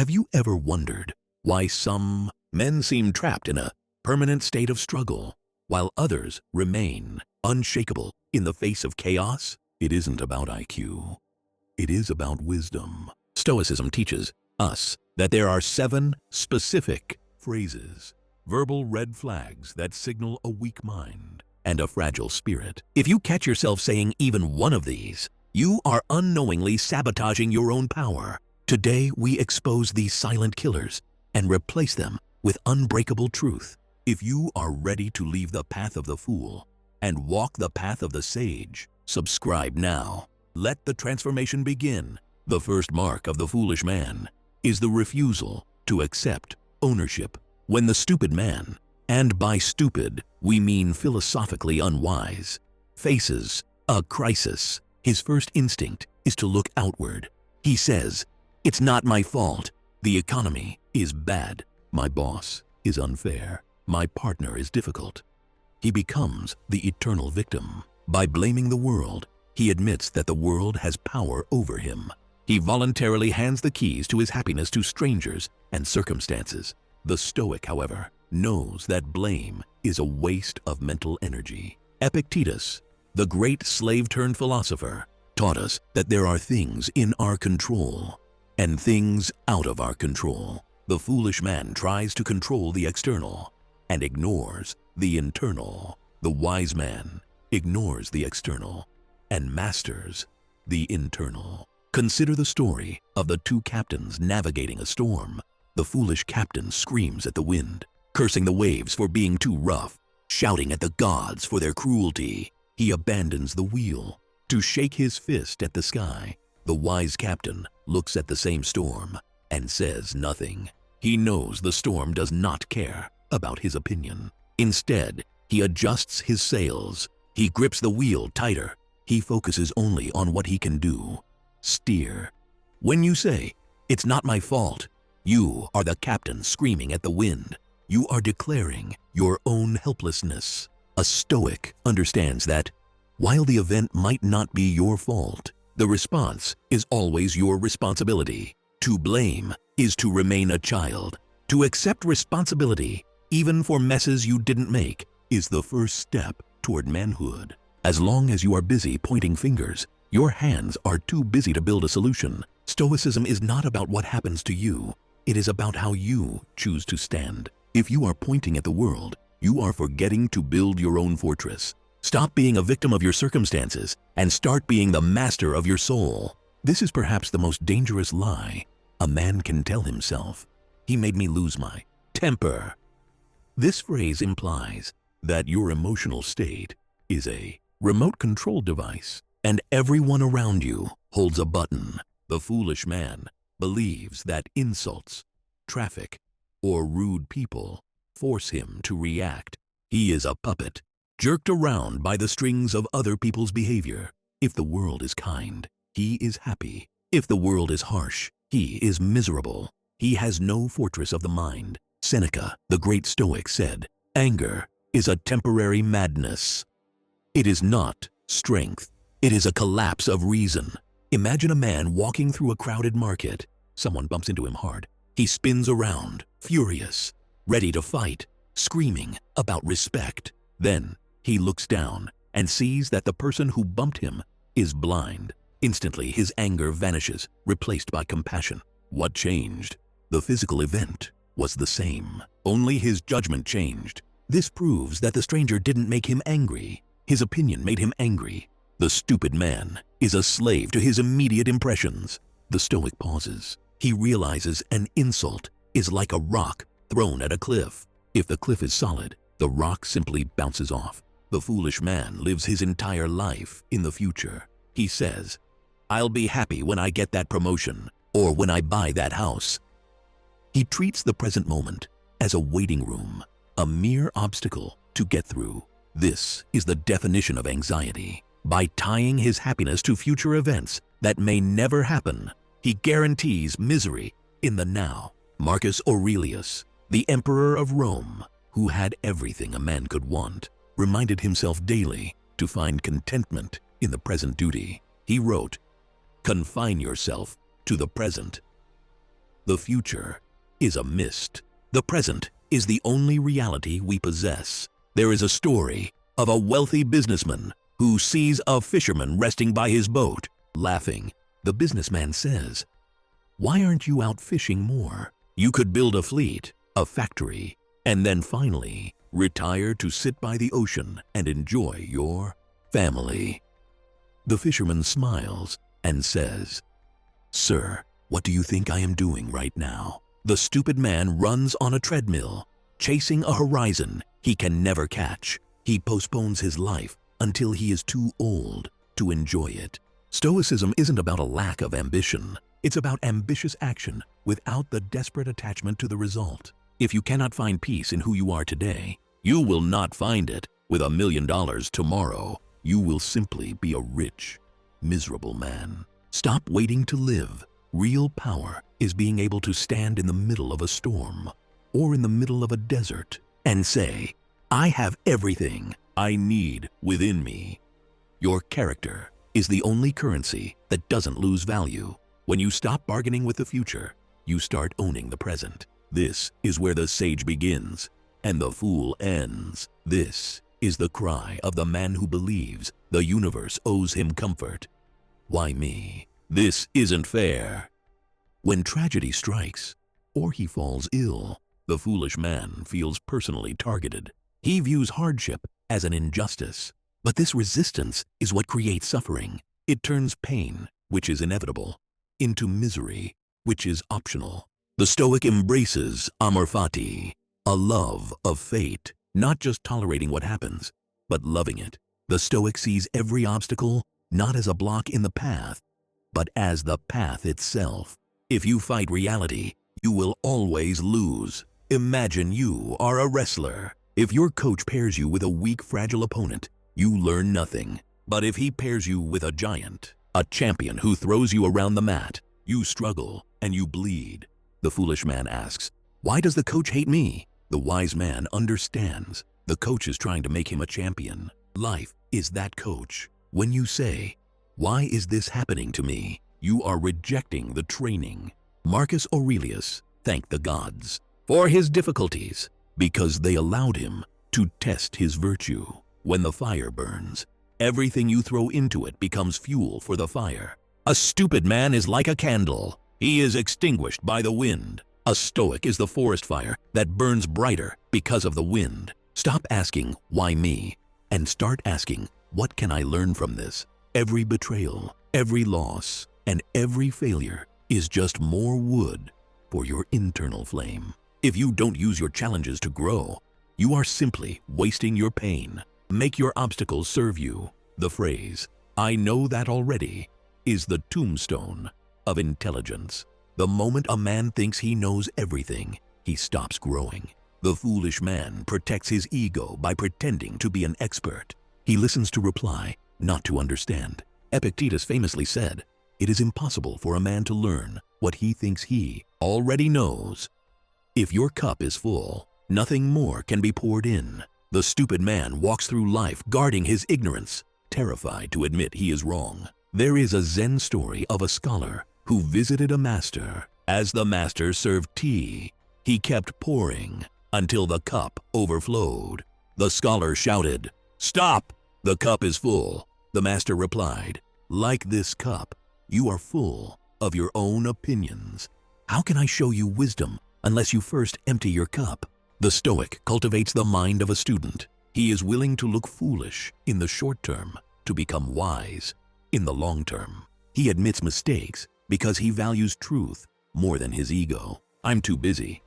Have you ever wondered why some men seem trapped in a permanent state of struggle, while others remain unshakable in the face of chaos? It isn't about IQ. It is about wisdom. Stoicism teaches us that there are 7 specific phrases, verbal red flags that signal a weak mind and a fragile spirit. If you catch yourself saying even one of these, you are unknowingly sabotaging your own power. Today, we expose these silent killers and replace them with unbreakable truth. If you are ready to leave the path of the fool and walk the path of the sage, subscribe now. Let the transformation begin. The first mark of the foolish man is the refusal to accept ownership. When the stupid man, and by stupid we mean philosophically unwise, faces a crisis, his first instinct is to look outward. He says, "It's not my fault. The economy is bad. My boss is unfair. My partner is difficult." He becomes the eternal victim. By blaming the world, he admits that the world has power over him. He voluntarily hands the keys to his happiness to strangers and circumstances. The Stoic, however, knows that blame is a waste of mental energy. Epictetus, the great slave-turned-philosopher, taught us that there are things in our control and things out of our control. The foolish man tries to control the external and ignores the internal. The wise man ignores the external and masters the internal. Consider the story of the 2 captains navigating a storm. The foolish captain screams at the wind, cursing the waves for being too rough, shouting at the gods for their cruelty. He abandons the wheel to shake his fist at the sky. The wise captain looks at the same storm and says nothing. He knows the storm does not care about his opinion. Instead, he adjusts his sails. He grips the wheel tighter. He focuses only on what he can do: steer. When you say, "It's not my fault," you are the captain screaming at the wind. You are declaring your own helplessness. A Stoic understands that while the event might not be your fault, the response is always your responsibility. To blame is to remain a child. To accept responsibility, even for messes you didn't make, is the first step toward manhood. As long as you are busy pointing fingers, your hands are too busy to build a solution. Stoicism is not about what happens to you. It is about how you choose to stand. If you are pointing at the world, you are forgetting to build your own fortress. Stop being a victim of your circumstances and start being the master of your soul. This is perhaps the most dangerous lie a man can tell himself. He made me lose my temper. This phrase implies that your emotional state is a remote control device, and everyone around you holds a button. The foolish man believes that insults, traffic, or rude people force him to react. He is a puppet, jerked around by the strings of other people's behavior. If the world is kind, he is happy. If the world is harsh, he is miserable. He has no fortress of the mind. Seneca, the great Stoic, said, "Anger is a temporary madness. It is not strength. It is a collapse of reason." Imagine a man walking through a crowded market. Someone bumps into him hard. He spins around, furious, ready to fight, screaming about respect. Then he looks down and sees that the person who bumped him is blind. Instantly, his anger vanishes, replaced by compassion. What changed? The physical event was the same. Only his judgment changed. This proves that the stranger didn't make him angry. His opinion made him angry. The stupid man is a slave to his immediate impressions. The Stoic pauses. He realizes an insult is like a rock thrown at a cliff. If the cliff is solid, the rock simply bounces off. The foolish man lives his entire life in the future. He says, "I'll be happy when I get that promotion or when I buy that house." He treats the present moment as a waiting room, a mere obstacle to get through. This is the definition of anxiety. By tying his happiness to future events that may never happen, he guarantees misery in the now. Marcus Aurelius, the emperor of Rome, who had everything a man could want, reminded himself daily to find contentment in the present duty. He wrote, "Confine yourself to the present." The future is a mist. The present is the only reality we possess. There is a story of a wealthy businessman who sees a fisherman resting by his boat. Laughing, the businessman says, "Why aren't you out fishing more? You could build a fleet, a factory, and then finally retire to sit by the ocean and enjoy your family." The fisherman smiles and says, "Sir, what do you think I am doing right now?" The stupid man runs on a treadmill, chasing a horizon he can never catch. He postpones his life until he is too old to enjoy it. Stoicism isn't about a lack of ambition. It's about ambitious action without the desperate attachment to the result. If you cannot find peace in who you are today, you will not find it with $1 million tomorrow. You will simply be a rich, miserable man. Stop waiting to live. Real power is being able to stand in the middle of a storm or in the middle of a desert and say, "I have everything I need within me." Your character is the only currency that doesn't lose value. When you stop bargaining with the future, you start owning the present. This is where the sage begins and the fool ends. This is the cry of the man who believes the universe owes him comfort. Why me? This isn't fair. When tragedy strikes, or he falls ill, the foolish man feels personally targeted. He views hardship as an injustice. But this resistance is what creates suffering. It turns pain, which is inevitable, into misery, which is optional. The Stoic embraces amor fati, a love of fate, not just tolerating what happens, but loving it. The Stoic sees every obstacle not as a block in the path, but as the path itself. If you fight reality, you will always lose. Imagine you are a wrestler. If your coach pairs you with a weak, fragile opponent, you learn nothing. But if he pairs you with a giant, a champion who throws you around the mat, you struggle and you bleed. The foolish man asks, "Why does the coach hate me?" The wise man understands. The coach is trying to make him a champion. Life is that coach. When you say, "Why is this happening to me?" you are rejecting the training. Marcus Aurelius thanked the gods for his difficulties because they allowed him to test his virtue. When the fire burns, everything you throw into it becomes fuel for the fire. A stupid man is like a candle. He is extinguished by the wind. A Stoic is the forest fire that burns brighter because of the wind. Stop asking, "Why me?" and start asking, "What can I learn from this?" Every betrayal, every loss, and every failure is just more wood for your internal flame. If you don't use your challenges to grow, you are simply wasting your pain. Make your obstacles serve you. The phrase, "I know that already," is the tombstone of intelligence. The moment a man thinks he knows everything, he stops growing. The foolish man protects his ego by pretending to be an expert. He listens to reply, not to understand. Epictetus famously said, "It is impossible for a man to learn what he thinks he already knows." If your cup is full, nothing more can be poured in. The stupid man walks through life guarding his ignorance, terrified to admit he is wrong. There is a Zen story of a scholar who visited a master. As the master served tea, he kept pouring until the cup overflowed. The scholar shouted, "Stop! The cup is full." The master replied, "Like this cup, you are full of your own opinions. How can I show you wisdom unless you first empty your cup?" The Stoic cultivates the mind of a student. He is willing to look foolish in the short term to become wise in the long term. He admits mistakes because he values truth more than his ego. "I'm too busy.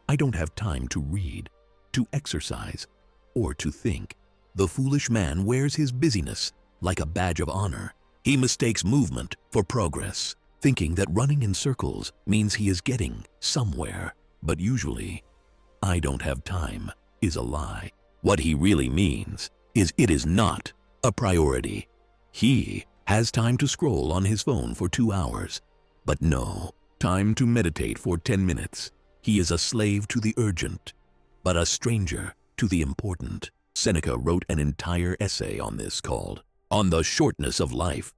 I don't have time to read, to exercise, or to think." The foolish man wears his busyness like a badge of honor. He mistakes movement for progress, thinking that running in circles means he is getting somewhere. But usually, "I don't have time" is a lie. What he really means is it is not a priority. He has time to scroll on his phone for 2 hours, but no time to meditate for 10 minutes. He is a slave to the urgent, but a stranger to the important. Seneca wrote an entire essay on this called "On the Shortness of Life."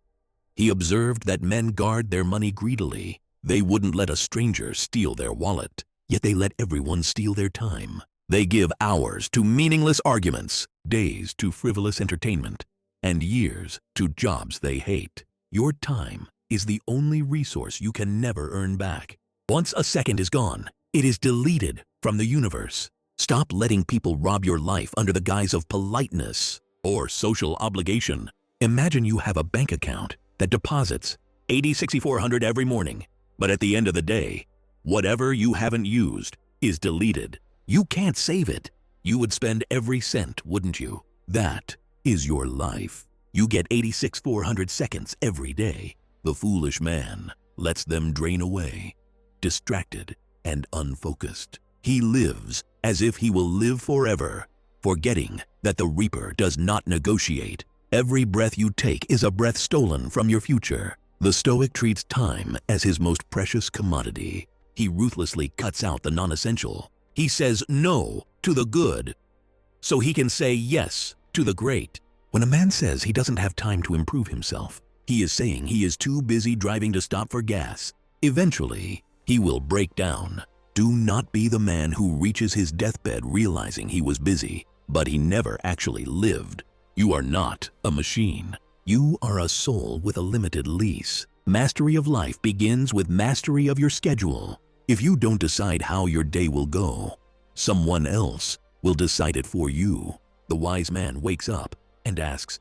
He observed that men guard their money greedily, They wouldn't let a stranger steal their wallet, yet they let everyone steal their time. They give hours to meaningless arguments, days to frivolous entertainment, and years to jobs they hate. Your time is the only resource you can never earn back. Once a second is gone, it is deleted from the universe. Stop letting people rob your life under the guise of politeness or social obligation. Imagine you have a bank account that deposits $80,6,400 every morning, but at the end of the day, whatever you haven't used is deleted. You can't save it. You would spend every cent, wouldn't you? That is your life. You get 86,400 seconds every day. The foolish man lets them drain away, distracted and unfocused. He lives as if he will live forever, forgetting that the reaper does not negotiate. Every breath you take is a breath stolen from your future. The Stoic treats time as his most precious commodity. He ruthlessly cuts out the non-essential. He says no to the good, so he can say yes to the great. When a man says he doesn't have time to improve himself, he is saying he is too busy driving to stop for gas. Eventually, he will break down. Do not be the man who reaches his deathbed realizing he was busy, but he never actually lived. You are not a machine. You are a soul with a limited lease. Mastery of life begins with mastery of your schedule. If you don't decide how your day will go, someone else will decide it for you. The wise man wakes up and asks,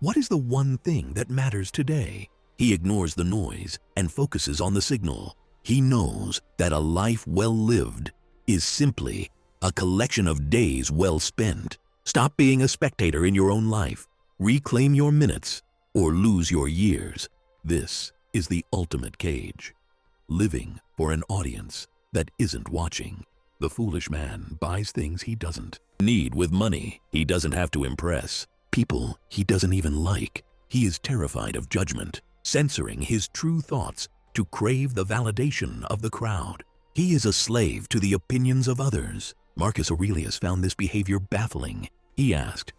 "What is the one thing that matters today?" He ignores the noise and focuses on the signal. He knows that a life well lived is simply a collection of days well spent. Stop being a spectator in your own life. Reclaim your minutes or lose your years. This is the ultimate cage. Living for an audience that isn't watching. The foolish man buys things he doesn't need with money he doesn't have to impress. People he doesn't even like. He is terrified of judgment, censoring his true thoughts to crave the validation of the crowd. He is a slave to the opinions of others. Marcus Aurelius found this behavior baffling. He asked,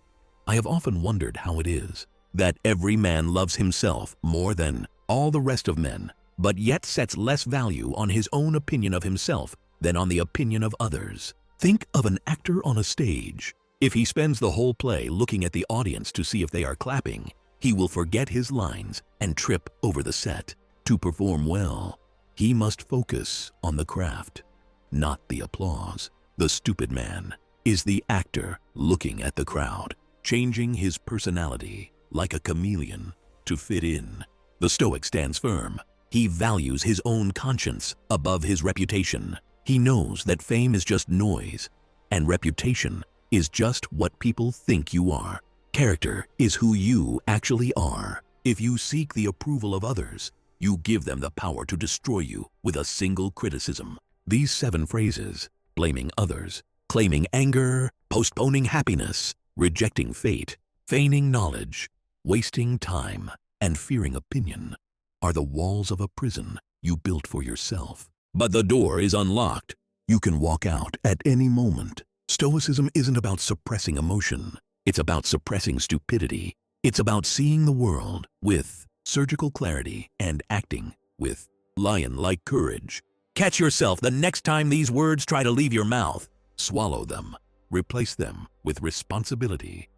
"I have often wondered how it is that every man loves himself more than all the rest of men, but yet sets less value on his own opinion of himself than on the opinion of others." Think of an actor on a stage. If he spends the whole play looking at the audience to see if they are clapping, he will forget his lines and trip over the set. To perform well, he must focus on the craft, not the applause. The stupid man is the actor looking at the crowd, changing his personality like a chameleon to fit in. The Stoic stands firm. He values his own conscience above his reputation. He knows that fame is just noise, and reputation is just what people think you are. Character is who you actually are. If you seek the approval of others, you give them the power to destroy you with a single criticism. These 7 phrases, blaming others, claiming anger, postponing happiness, rejecting fate, feigning knowledge, wasting time, and fearing opinion, are the walls of a prison you built for yourself. But the door is unlocked. You can walk out at any moment. Stoicism isn't about suppressing emotion. It's about suppressing stupidity. It's about seeing the world with surgical clarity and acting with lion-like courage. Catch yourself the next time these words try to leave your mouth. Swallow them. Replace them with responsibility,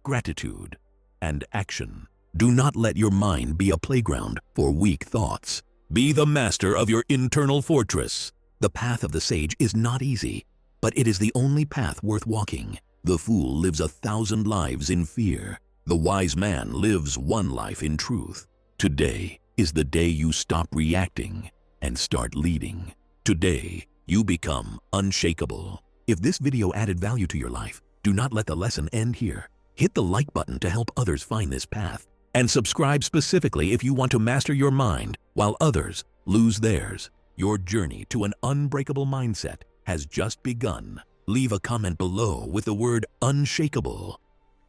gratitude, and action. Do not let your mind be a playground for weak thoughts. Be the master of your internal fortress. The path of the sage is not easy, but it is the only path worth walking. The fool lives 1,000 lives in fear. The wise man lives one life in truth. Today is the day you stop reacting and start leading. Today, you become unshakable. If this video added value to your life, do not let the lesson end here. Hit the like button to help others find this path, and subscribe specifically if you want to master your mind while others lose theirs. Your journey to an unbreakable mindset has just begun. Leave a comment below with the word unshakable.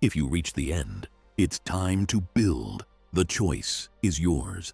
If you reach the end, it's time to build. The choice is yours.